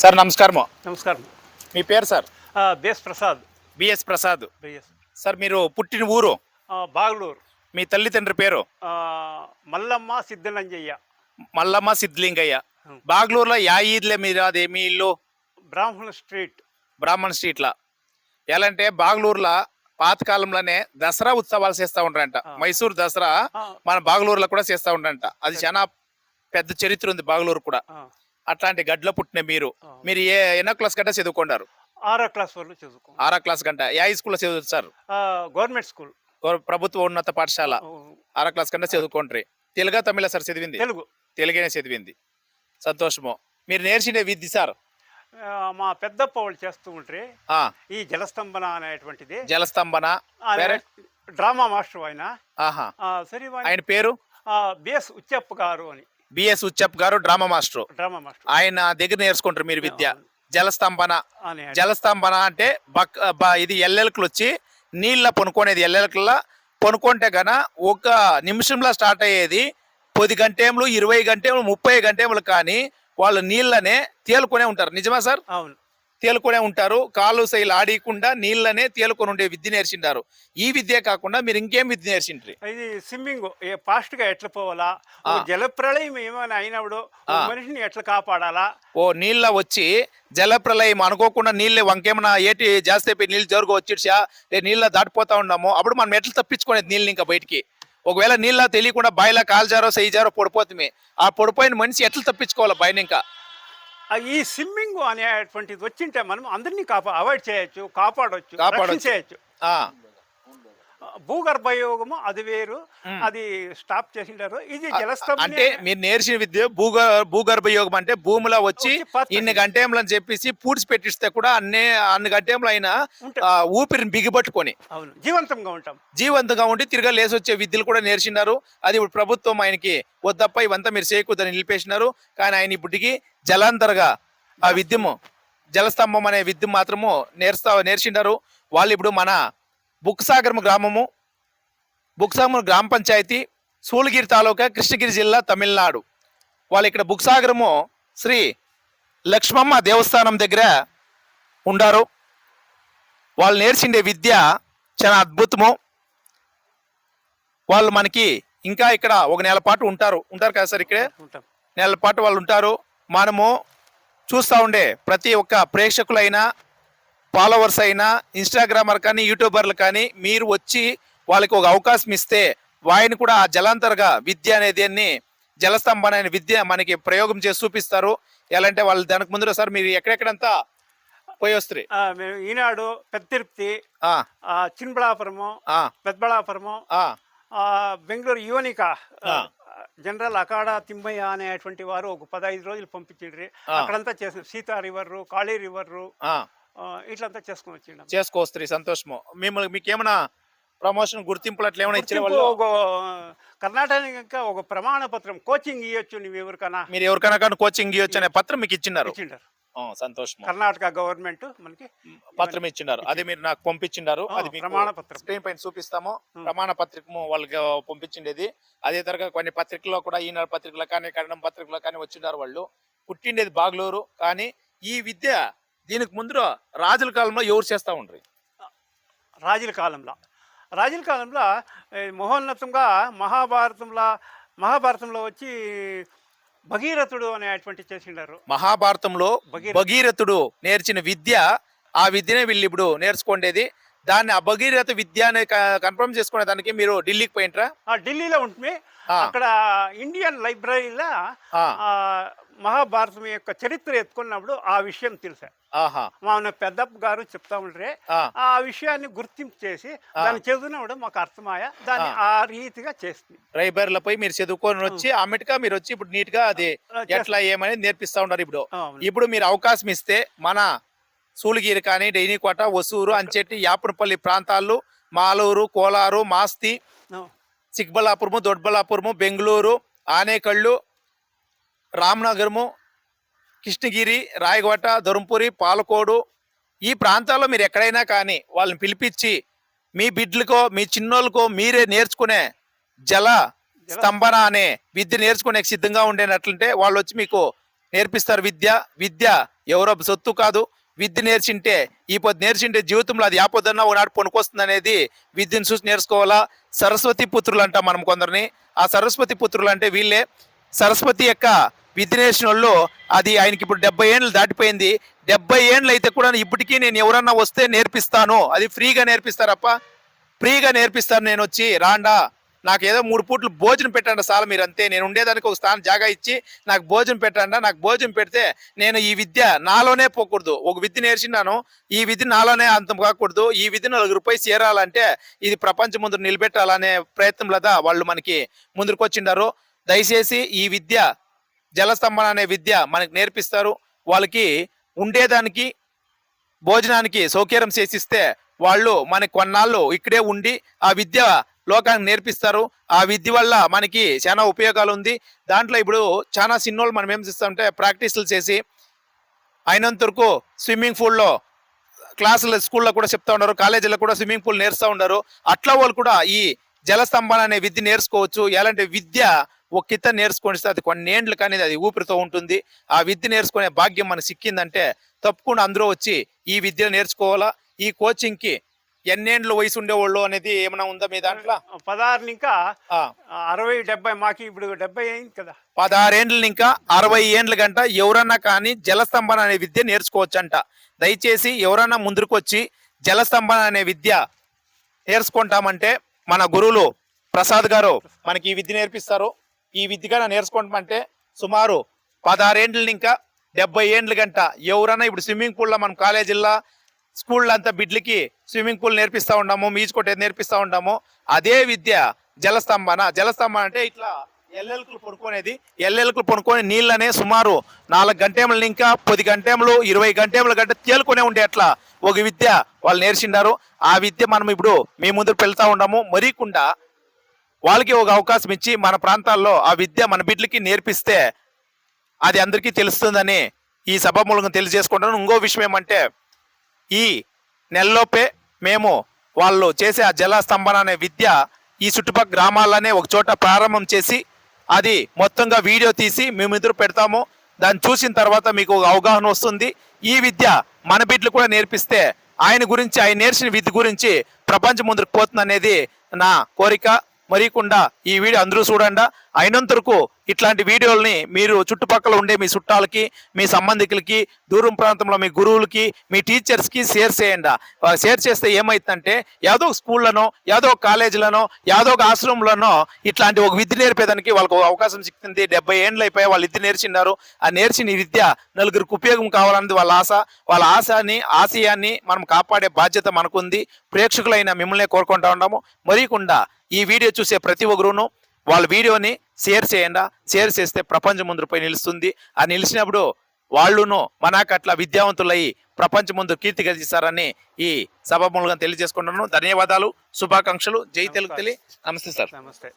Sir నమస్కారము. నమస్కారం. మీ పేరు sir? B S Prasad. B S Prasad. B S. Sir మీరు పుట్టిన ఊరు, బాగలూరు. మీ తల్లిదండ్రి పేరు? మల్లమ్మ సిద్ధనంజయ్య. మల్లమ్మ సిద్ధిలింగయ్య. హ్మ్. బాగ్లూరులో యా ఈద్లే మీరు అది మీ ఇల్లు? బ్రాహ్మణ స్ట్రీట్. బ్రాహ్మణ్ స్ట్రీట్లా. ఎలా అంటే బాగ్లూరులో పాతకాలంలోనే దసరా ఉత్సవాలు చేస్తూ ఉంటారంట. మైసూర్ దసరా మన బాగ్లూరులో కూడా చేస్తూ ఉంటారంట. అది చాలా పెద్ద చరిత్ర ఉంది బాగ్లూరు కూడా. అట్లాంటి గడ్లో పుట్టిన మీరు మీరు ఎన్నో క్లాస్ గంట చదువుకున్నారు? 6వ క్లాస్ వరకు చదువుకో. 6వ క్లాస్ గంట యా స్కూల్లో చదువుతారు సార్? Government school. ప్రభుత్వ ఉన్నత పాఠశాల 6వ క్లాస్ కంటే చదువుకుంటారు. తెలుగా తమిళ సార్ చదివింది? తెలుగు. తెలుగునే చదివింది. సంతోషము. మీరు నేర్చిన విద్య సార్? మా పెద్దప్ప వాళ్ళు చేస్తూ ఉంటే ఈ జలస్తంభన అనేటువంటిది. జలస్తంభన డ్రామా మాస్టర్ ఆయన. ఆహా. సరే ఆయన పేరు? బిఎస్ ఉచ్చప్ప గారు అని. బిఎస్ ఉచ్చప్ గారు డ్రామా మాస్టర్. Drama master. ఆయన దగ్గర నేర్చుకుంటారు మీరు విద్య. జలస్తంభన. అని జలస్తంభన అంటే ఇది ఎల్లెలకలు వచ్చి నీళ్ళ పొనుకునేది. ఎల్లెలకల్లా పొనుకుంటే గన ఒక నిమిషంలో స్టార్ట్ అయ్యేది 10 గంటలు 20 గంటలు 30 గంటలు కానీ వాళ్ళు నీళ్ళనే తేలుకునే ఉంటారు. నిజమా సార్? అవును, తేలుకునే ఉంటారు. కాళ్ళు సైలు ఆడియకుండా నీళ్ళనే తేలుకొని ఉండే విద్య నేర్చింటారు. ఈ విద్య కాకుండా మీరు ఇంకేం విద్య నేర్చిండ్రి? ఇది స్విమ్మింగ్ ఫాస్ట్ గా ఎట్లా పోవాలా, జలప్రళయం ఏమైనా అయినప్పుడు మనిషిని ఎట్లా కాపాడాలా. ఓ నీళ్ళ వచ్చి జలప్రలయం అనుకోకుండా నీళ్ళే వంకేమన్నా ఏటి జాస్తి అయిపోయి నీళ్ళు జరుగు వచ్చిడ్చా నీళ్ళ దాటిపోతా ఉన్నాము, అప్పుడు మనం ఎట్లా తప్పించుకునేది నీళ్ళు ఇంకా బయటికి? ఒకవేళ నీళ్ళ తెలియకుండా బాయిలో కాల్జారో సైజారో పడిపోతుంది, ఆ పడిపోయిన మనిషి ఎట్లా తప్పించుకోవాలి బయట? ఇంకా ఈ స్విమ్మింగ్ అనేటువంటిది వచ్చింటే మనం అందరినీ అవాయిడ్ చేయొచ్చు, కాపాడొచ్చు, చేయొచ్చు. భూగర్భయోగము అది వేరు, అది స్టాప్ చేసింటారు. ఇది జలస్తంభం అంటే మీరు నేర్చిన విద్య భూగర్భ యోగం అంటే భూమిలో వచ్చి ఇన్ని గంటేములు అని చెప్పేసి పూడ్చి పెట్టిస్తే కూడా అన్ని గంటేములు అయినా ఊపిరిని బిగిపట్టుకొని జీవంతంగా ఉండి తిరిగి లేసి వచ్చే విద్యలు కూడా నేర్చినారు. అది ఇప్పుడు ప్రభుత్వం ఆయనకి వద్దప్ప ఇవంతా మీరు చేయకూడదని నిలిపేసినారు. కానీ ఆయన ఇప్పటికి జలాంతరగా ఆ విద్యము జలస్తంభం అనే విద్య మాత్రము నేర్చిండారు. వాళ్ళు ఇప్పుడు మన బుక్సాగరం గ్రామము, బుక్సాగరం గ్రామ పంచాయతీ, సూళగిరి తాలూకా, కృష్ణగిరి జిల్లా, తమిళనాడు. వాళ్ళు ఇక్కడ బుక్సాగరము శ్రీ లక్ష్మమ్మ దేవస్థానం దగ్గర ఉండారు. వాళ్ళు నేర్చిండే విద్య చాలా అద్భుతము. వాళ్ళు మనకి ఇంకా ఇక్కడ ఒక నెల పాటు ఉంటారు కదా సార్? ఇక్కడే నెల పాటు వాళ్ళు ఉంటారు. మనము చూస్తూ ఉండే ప్రతి ఒక్క ప్రేక్షకులైనా, ఫాలోవర్స్ అయినా, ఇన్స్టాగ్రామర్ కానీ, యూట్యూబర్లు కానీ మీరు వచ్చి వాళ్ళకి ఒక అవకాశం ఇస్తే వాయిని కూడా ఆ జలాంతరగా విద్య అనేది జలస్తంభన అనే విద్య మనకి ప్రయోగం చేసి చూపిస్తారు. ఎలా అంటే వాళ్ళు దానికి ముందు సార్ మీరు ఎక్కడెక్కడంతా పోయి వస్తారు? మేము ఈనాడు, పెద్ద తిరుపతి, చిన్నబళాపురము, పెద్దబళాపురము, బెంగళూరు యువనిక జనరల్ అఖాడా తిమ్మయ్య అనేటువంటి వారు ఒక 15 రోజులు పంపించిండ్రి. అక్కడంతా చేసిన సీతా రివర్, కాళీ రివర్ ఇట్లంతా చేసుకోవచ్చు. సంతోషము. మిమ్మల్ని మీకు ఏమైనా ప్రమోషన్ గుర్తింపులు అట్లా ఏమైనా ఇచ్చిన వాళ్ళు? కర్ణాటక ఒక ప్రమాణ పత్రం కోచింగ్ ఇవ్వచ్చు. నువ్వు ఎవరికైనా మీరు ఎవరికైనా కానీ కోచింగ్ ఇవ్వచ్చు అనే పత్రం మీకు ఇచ్చినారు. సంతోషం. కర్ణాటక గవర్నమెంట్ మనకి పత్రం ఇచ్చినారు. అది మీరు నాకు పంపించినారు. అది ప్రమాణ పత్రం స్క్రీన్ పైన చూపిస్తాము. ప్రమాణ పత్రికము వాళ్ళకి పంపించిండేది. అదే తరగా కొన్ని పత్రికల్లో కూడా, ఈనాడు పత్రికలో కానీ, కన్నడం పత్రికలో కానీ వచ్చినారు. వాళ్ళు పుట్టిండేది బాగ్లూరు. కానీ ఈ విద్య దీనికి ముందు రాజుల కాలంలో ఎవరు చేస్తూ ఉంటారు? రాజుల కాలంలో మహోన్నతంగా మహాభారతంలో వచ్చి భగీరథుడు అనేటువంటి చేసిండారు. మహాభారతంలో భగీరథుడు నేర్చిన విద్య, ఆ విద్యనే వీళ్ళు ఇప్పుడు నేర్చుకోండేది. దాన్ని ఆ భగీరథ విద్య కన్ఫర్మ్ చేసుకునే దానికి మీరు ఢిల్లీకి పోయింట్రా? ఢిల్లీలో ఉంటుంది. అక్కడ ఇండియన్ లైబ్రరీలో మహాభారతం యొక్క చరిత్ర ఎత్తుకున్నప్పుడు ఆ విషయం తెలుసా. మా పెద్దప్ప గారు చెప్తా ఉంటే ఆ విషయాన్ని గుర్తింపు చేసి దాన్ని చదువునప్పుడు మాకు అర్థమయ్యా, దాన్ని ఆ రీతిగా చేస్తుంది. లైబ్రరీలో పోయి మీరు చదువుకొని వచ్చి ఆమెటిగా మీరు వచ్చి ఇప్పుడు నీట్ గా అది ఎట్లా ఏమనేది నేర్పిస్తా ఉన్నారు. ఇప్పుడు మీరు అవకాశం ఇస్తే మన సూళగిరి కానీ, డైనీకోట, ఒసూరు, అంచెట్టి, యాపురపల్లి ప్రాంతాల్లో, మాలూరు, కోలారు, మాస్తి, చిక్బళ్ళాపురము, దొడ్బళ్ళాపురము, బెంగళూరు, ఆనేకళ్ళు, రామ్నగరము, కృష్ణగిరి, రాయగోట, ధర్మపురి, పాలకోడు, ఈ ప్రాంతాల్లో మీరు ఎక్కడైనా కానీ వాళ్ళని పిలిపించి మీ బిడ్డలకో మీ చిన్నోళ్ళకో మీరే నేర్చుకునే జల స్తంభన అనే విద్య నేర్చుకునే సిద్ధంగా ఉండేనట్లుంటే వాళ్ళు వచ్చి మీకు నేర్పిస్తారు. విద్య ఎవరో సొత్తు కాదు. విద్య నేర్చింటే ఈ పొద్దు నేర్చింటే జీవితంలో అది యాపొద్దన్నా ఒకనాడు పనికొస్తుంది అనేది విద్యను చూసి నేర్చుకోవాలా. సరస్వతి పుత్రులు అంటాం మనం కొందరిని. ఆ సరస్వతి పుత్రులు అంటే వీళ్ళే. సరస్వతి యొక్క విద్య నేర్చిన వాళ్ళు అది ఆయనకి ఇప్పుడు 70 ఏళ్ళు దాటిపోయింది. 70 ఏళ్ళు అయితే కూడా ఇప్పటికీ నేను ఎవరన్నా వస్తే నేర్పిస్తాను, అది ఫ్రీగా నేర్పిస్తారప్ప, ఫ్రీగా నేర్పిస్తాను. నేను వచ్చి రాండా, నాకు ఏదో 3 పూట్లు భోజనం పెట్టండి సార్, మీరు అంతే. నేను ఉండేదానికి ఒక స్థానం జాగా ఇచ్చి నాకు భోజనం పెట్టండి. నాకు భోజనం పెడితే నేను ఈ విద్య నాలోనే పోకూడదు. ఒక విద్య నేర్చున్నాను, ఈ విద్య నాలోనే అంతం కాకూడదు. ఈ విద్య 4 రూపాయలు చేరాలంటే ఇది ప్రపంచం ముందు నిలబెట్టాలనే ప్రయత్నంలో వాళ్ళు మనకి ముందుకు వచ్చిండారు. దయచేసి ఈ విద్య జలస్తంభన అనే విద్య మనకి నేర్పిస్తారు. వాళ్ళకి ఉండేదానికి భోజనానికి సౌకర్యం చేసిస్తే వాళ్ళు మనకి కొన్నాళ్ళు ఇక్కడే ఉండి ఆ విద్య లోకానికి నేర్పిస్తారు. ఆ విద్య వల్ల మనకి చాలా ఉపయోగాలు ఉంది. దాంట్లో ఇప్పుడు చాలా చిన్నోళ్ళు మనం ఏం చేస్తామంటే ప్రాక్టీసులు చేసి అయినంత వరకు స్విమ్మింగ్ పూల్లో క్లాసులు స్కూల్లో కూడా చెప్తా ఉన్నారు, కాలేజీలో కూడా స్విమ్మింగ్ పూల్ నేర్స్తూ ఉన్నారు. అట్లా వాళ్ళు కూడా ఈ జలస్తంభన అనే విద్య నేర్చుకోవచ్చు. ఎలాంటి విద్య ఒక కిత్త నేర్చుకొని అది కొన్నేండ్లు కానీ అది ఊపిరితో ఉంటుంది. ఆ విద్య నేర్చుకునే భాగ్యం మనకు సిక్కిందంటే తప్పకుండా అందరూ వచ్చి ఈ విద్య నేర్చుకోవాలా. ఈ కోచింగ్కి ఎన్నేండ్లు వయసు ఉండేవాళ్ళు అనేది ఏమైనా ఉందా మీ దాంట్లో? 16 ఇంకా 60 70, మాకు ఇప్పుడు 70 అయింది కదా. 16 ఏండ్లు ఇంకా 60 ఏండ్ల గంట ఎవరన్నా కానీ జలస్తంభన అనే విద్య నేర్చుకోవచ్చంట. దయచేసి ఎవరన్నా ముందుకు వచ్చి జలస్తంభన అనే విద్య నేర్చుకుంటామంటే మన గురువులు ప్రసాద్ గారు మనకి ఈ విద్య నేర్పిస్తారు. ఈ విద్యగా నేర్చుకుంటామంటే సుమారు 16 ఏండ్లు ఇంకా 70 ఏండ్ల గంట ఎవరన్నా ఇప్పుడు స్విమ్మింగ్ పూల్లో మనం కాలేజీల్లో స్కూల్లో అంతా బిడ్లకి స్విమ్మింగ్ పూల్ నేర్పిస్తూ ఉంటాము, ఈజుకొట్టేది నేర్పిస్తూ ఉంటాము. అదే విద్య జలస్తంభన అంటే ఇట్లా ఎల్లెలుకులు పడుకునేది. ఎల్లెలుకులు పడుకొని నీళ్ళనే సుమారు 4 గంటలు ఇంకా 10 గంటలు 20 గంటల గంట తేలుకునే ఉండే అట్లా ఒక విద్య వాళ్ళు నేర్చిండారు. ఆ విద్య మనం ఇప్పుడు మీ ముందు వెళ్తా ఉన్నాము. మరీకుండా వాళ్ళకి ఒక అవకాశం ఇచ్చి మన ప్రాంతాల్లో ఆ విద్య మన బిడ్డలకి నేర్పిస్తే అది అందరికీ తెలుస్తుందని ఈ సభ మూలంగా తెలియజేసుకుంటాను. ఇంకో విషయం ఏమంటే ఈ నెలలోపే మేము వాళ్ళు చేసే ఆ జలస్తంభన అనే విద్య ఈ చుట్టుపక్కల గ్రామాల్లోనే ఒక చోట ప్రారంభం చేసి అది మొత్తంగా వీడియో తీసి మేము ఎదురు పెడతాము. దాన్ని చూసిన తర్వాత మీకు ఒక అవగాహన వస్తుంది. ఈ విద్య మన బిడ్డలు కూడా నేర్పిస్తే ఆయన నేర్చిన విద్య గురించి ప్రపంచం ముందుకు పోతుంది అనేది నా కోరిక. మరీకుండా ఈ వీడియో అందరూ చూడండి. అయినంత వరకు ఇట్లాంటి వీడియోల్ని మీరు చుట్టుపక్కల ఉండే మీ చుట్టాలకి, మీ సంబంధికులకి, దూరం ప్రాంతంలో మీ గురువులకి, మీ టీచర్స్కి షేర్ చేయండి. షేర్ చేస్తే ఏమైతుందంటే యాదో స్కూళ్ళనో, యాదో కాలేజీలనో, యాదో ఆశ్రమంలోనో ఇట్లాంటి ఒక విద్య నేర్పేదానికి వాళ్ళకు అవకాశం సిక్కింది. 70 ఏండ్లు అయిపోయి వాళ్ళు విద్య నేర్చినారు. ఆ నేర్చిన ఈ విద్య నలుగురికి ఉపయోగం కావాలన్నది వాళ్ళ ఆశ. వాళ్ళ ఆశయాన్ని మనం కాపాడే బాధ్యత మనకుంది. ప్రేక్షకులైన మిమ్మల్ని కోరుకుంటా ఉన్నాము. మరీకుండా ఈ వీడియో చూసే ప్రతి ఒక్కరును వాళ్ళ వీడియోని షేర్ చేయండి. షేర్ చేస్తే ప్రపంచం ముందుపై నిలుస్తుంది. ఆ నిలిచినప్పుడు వాళ్ళును మనకట్లా విద్యావంతులయ్యి ప్రపంచం ముందు కీర్తి గర్జిస్తారని ఈ సభ మూలంగా తెలియజేసుకుంటున్నాను. ధన్యవాదాలు, శుభాకాంక్షలు. జై తెలుగు తల్లి. నమస్తే సార్. నమస్తే.